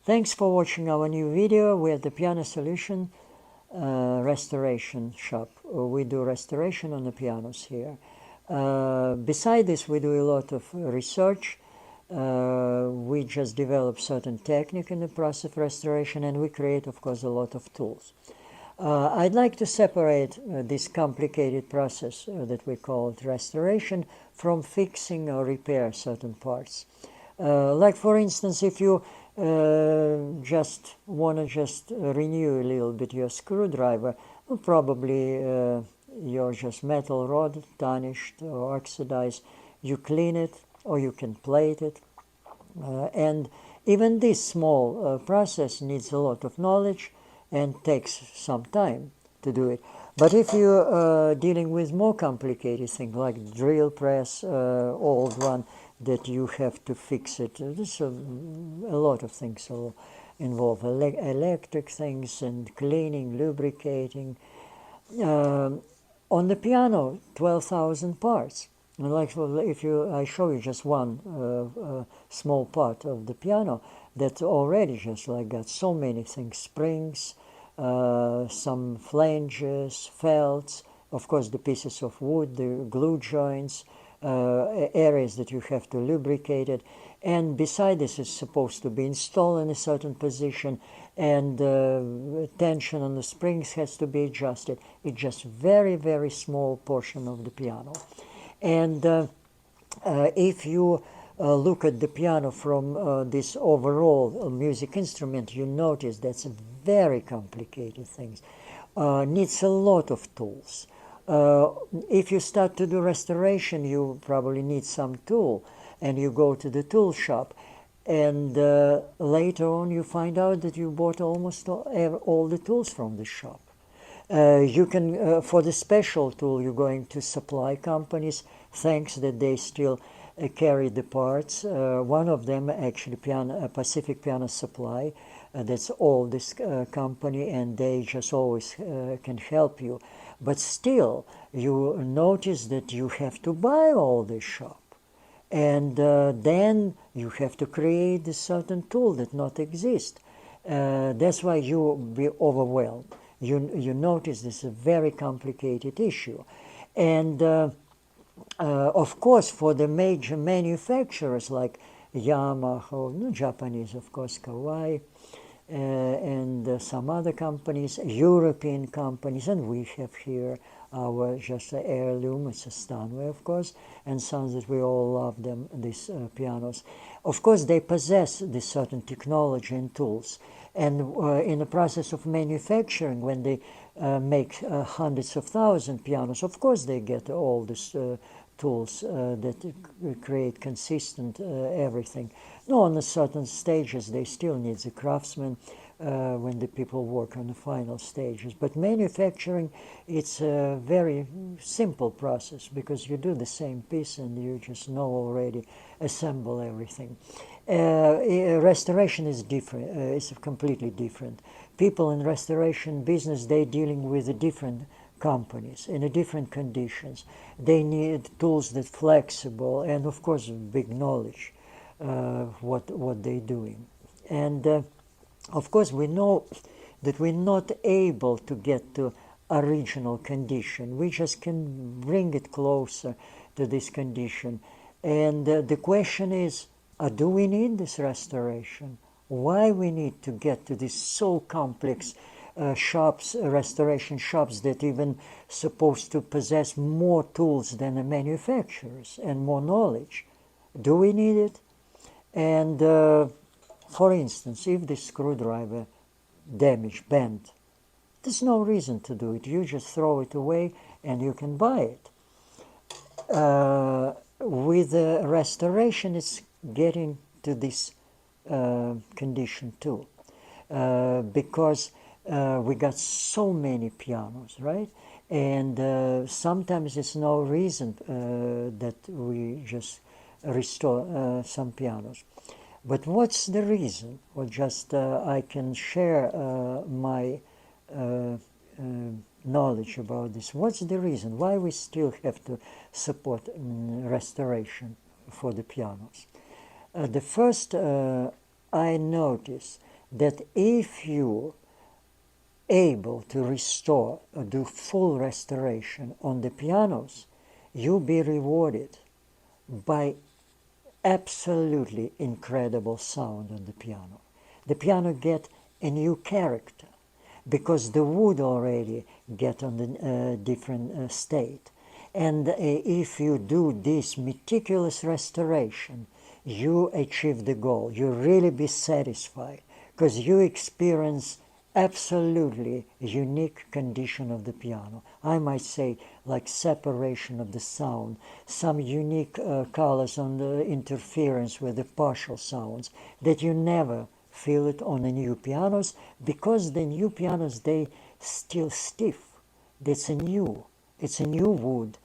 Thanks for watching our new video. We're at the Piano Solution restoration shop. We do restoration on the pianos here. Beside this, we do a lot of research. We just develop certain technique in the process of restoration, and we create, of course, a lot of tools. I'd like to separate this complicated process that we call restoration from fixing or repair certain parts. Like for instance, if you just want to just renew a little bit your screwdriver, well, probably your just metal rod tarnished or oxidized, you clean it or you can plate it. And even this small process needs a lot of knowledge and takes some time to do it. But if you're dealing with more complicated things like drill press, old one, that you have to fix it, there's a lot of things involved, electric things and cleaning, lubricating. On the piano, 12,000 parts. And like if I show you just one small part of the piano, that already just like got so many things: springs, some flanges, felts, of course the pieces of wood, the glue joints, areas that you have to lubricate it. And beside this is supposed to be installed in a certain position, and tension on the springs has to be adjusted. It's just very, very small portion of the piano. And if you look at the piano from this overall music instrument, you notice that's a very complicated thing. Needs a lot of tools. If you start to do restoration, you probably need some tool, and you go to the tool shop, and later on you find out that you bought almost all the tools from the shop. You can, for the special tool, you're going to supply companies, thanks that they still carry the parts. One of them, actually, Pacific Piano Supply, that's all this company, and they just always can help you. But still, you notice that you have to buy all this shop. And then you have to create a certain tool that not exist. That's why you be overwhelmed. You notice this is a very complicated issue. And of course, for the major manufacturers like Yamaha, Japanese, of course, Kawai, and some other companies, European companies, and we have here our just heirloom, it's a Steinway, of course, and sounds that we all love them, these pianos. Of course, they possess this certain technology and tools. And in the process of manufacturing, when they make hundreds of thousands pianos, of course they get all these tools that create consistent everything. No, on the certain stages they still need the craftsman when the people work on the final stages. But manufacturing, it's a very simple process because you do the same piece and you just know already assemble everything. Restoration is different. It's completely different. People in restoration business, they're dealing with different companies in a different conditions. They need tools that flexible and, of course, big knowledge what they're doing. And of course, we know that we're not able to get to original condition. We just can bring it closer to this condition. And the question is, do we need this restoration? Why we need to get to this so complex shops, restoration shops that even supposed to possess more tools than the manufacturers and more knowledge? Do we need it? And for instance, if the screwdriver damaged, bent, there's no reason to do it. You just throw it away and you can buy it. With restoration, it's getting to this condition too, because we got so many pianos, right? And sometimes there's no reason that we just restore some pianos. But what's the reason? Well, just I can share my knowledge about this. What's the reason why we still have to support restoration for the pianos? The first I notice that if you able to restore or do full restoration on the pianos, you'll be rewarded by absolutely incredible sound on the piano. The piano get a new character because the wood already get on the different state. And if you do this meticulous restoration, you achieve the goal. You really be satisfied because you experience absolutely unique condition of the piano. I might say like separation of the sound, some unique colors on the interference with the partial sounds that you never feel it on the new pianos because the new pianos they still stiff. It's a new wood.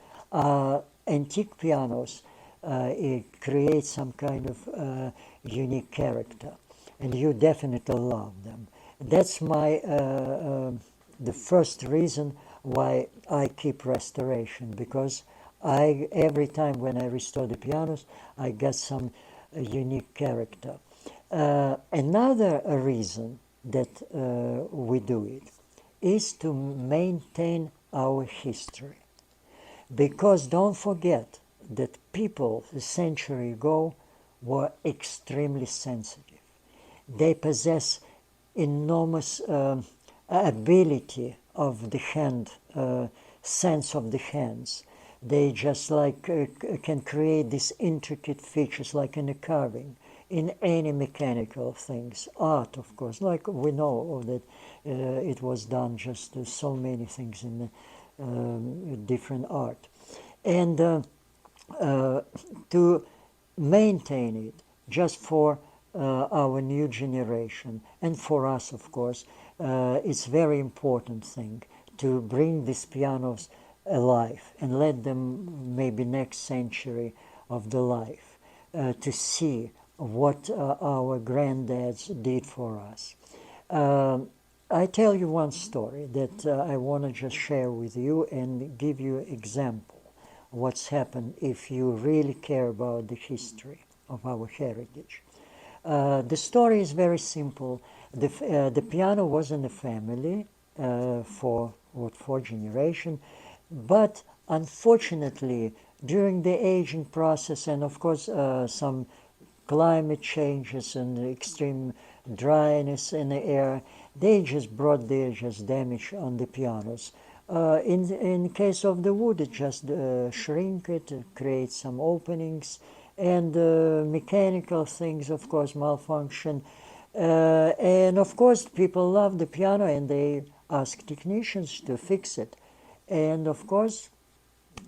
Antique pianos it creates some kind of unique character, and you definitely love them. That's my the first reason why I keep restoration because I every time when I restore the pianos I get some unique character. Another reason that we do it is to maintain our history. Because don't forget that people a century ago were extremely sensitive. They possess enormous ability of the hand, sense of the hands. They just like can create these intricate features like in a carving, in any mechanical things. Art, of course, like we know that it was done just so many things in the different art. And to maintain it just for our new generation and for us, of course, it's very important thing to bring these pianos alive and let them maybe next century of the life to see what our granddads did for us. I tell you one story that I want to just share with you and give you an example what's happened if you really care about the history of our heritage. The story is very simple. The piano was in the family for four generations, but unfortunately during the aging process and of course some climate changes and extreme dryness in the air, they just brought their just damage on the pianos. In case of the wood, it just shrink it, create some openings, and mechanical things, of course, malfunction. And of course, people love the piano and they ask technicians to fix it. And of course,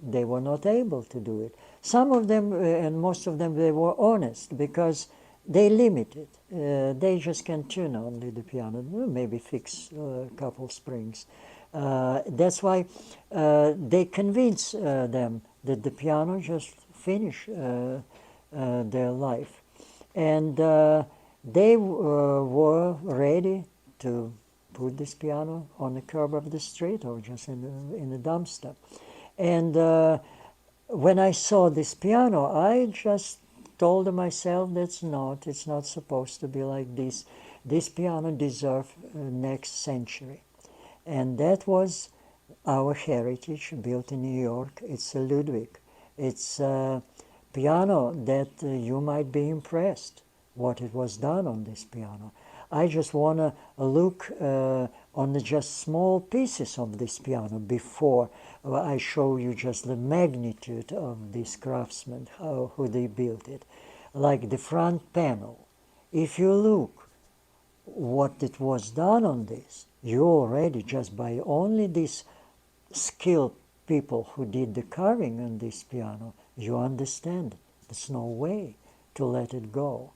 they were not able to do it. Some of them, and most of them, they were honest because they limited. They just can tune only the piano, maybe fix a couple springs. That's why they convince them that the piano just finish their life. And they were ready to put this piano on the curb of the street or just in the dumpster. And when I saw this piano, I just told myself it's not supposed to be like this. This piano deserves next century. And that was our heritage built in New York. It's a Ludwig. It's a piano that you might be impressed what it was done on this piano. I just want to look on the just small pieces of this piano before I show you just the magnitude of this craftsman, who they built it. Like the front panel. If you look what it was done on this, you already just by only these skilled people who did the carving on this piano, you understand there's no way to let it go.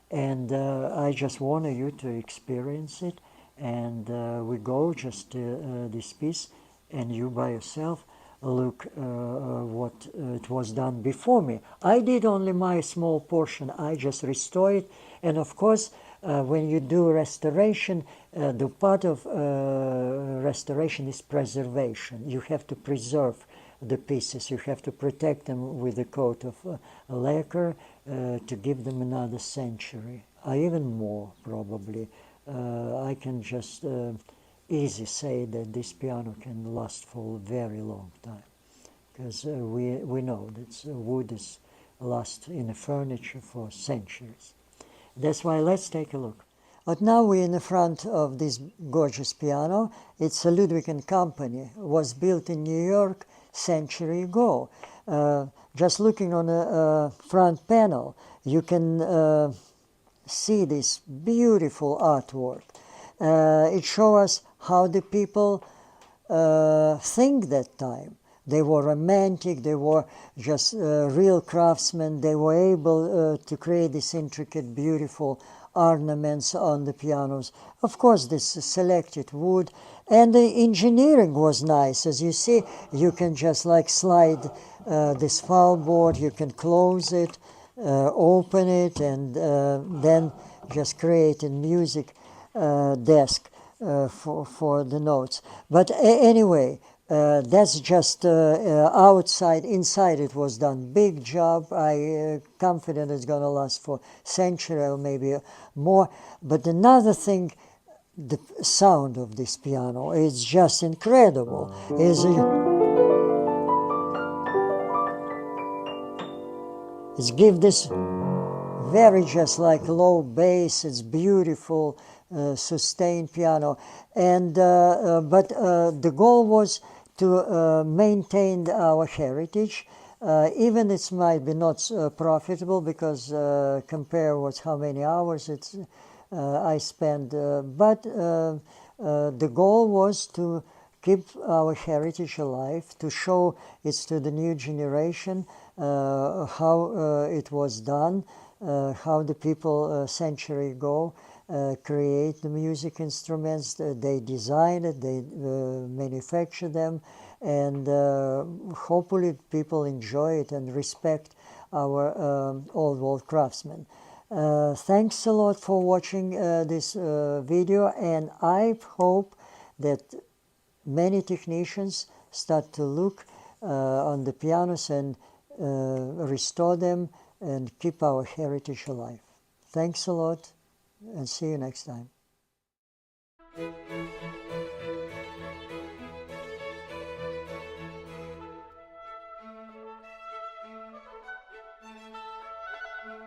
And I just wanted you to experience it. And we go just this piece, and you by yourself look what it was done before me. I did only my small portion. I just restore it. And of course, when you do restoration, the part of restoration is preservation. You have to preserve the pieces. You have to protect them with a coat of lacquer to give them another century, even more probably, I can just easy say that this piano can last for a very long time, because we know that wood is last in the furniture for centuries. That's why let's take a look. But now we're in the front of this gorgeous piano. It's a Ludwig and Company. It was built in New York century ago. Just looking on the front panel, you can see this beautiful artwork. It shows us how the people think that time. They were romantic, they were just real craftsmen. They were able to create these intricate, beautiful ornaments on the pianos. Of course, this selected wood, and the engineering was nice. As you see, you can just like slide this file board, you can close it, open it, and then just create a music desk for the notes. But anyway, that's just outside. Inside it was done. Big job. I confident it's going to last for century or maybe more. But another thing, the sound of this piano is just incredible. It's give this very just like low bass. It's beautiful, sustained piano, and but the goal was to maintain our heritage. Even it might be not profitable, because compare with how many hours it's I spend, but the goal was to keep our heritage alive, to show it to the new generation, how it was done, how the people a century ago create the music instruments. They design it, they manufacture them, and hopefully people enjoy it and respect our old world craftsmen. Thanks a lot for watching this video, and I hope that many technicians start to look on the pianos and restore them and keep our heritage alive. Thanks a lot, and see you next time.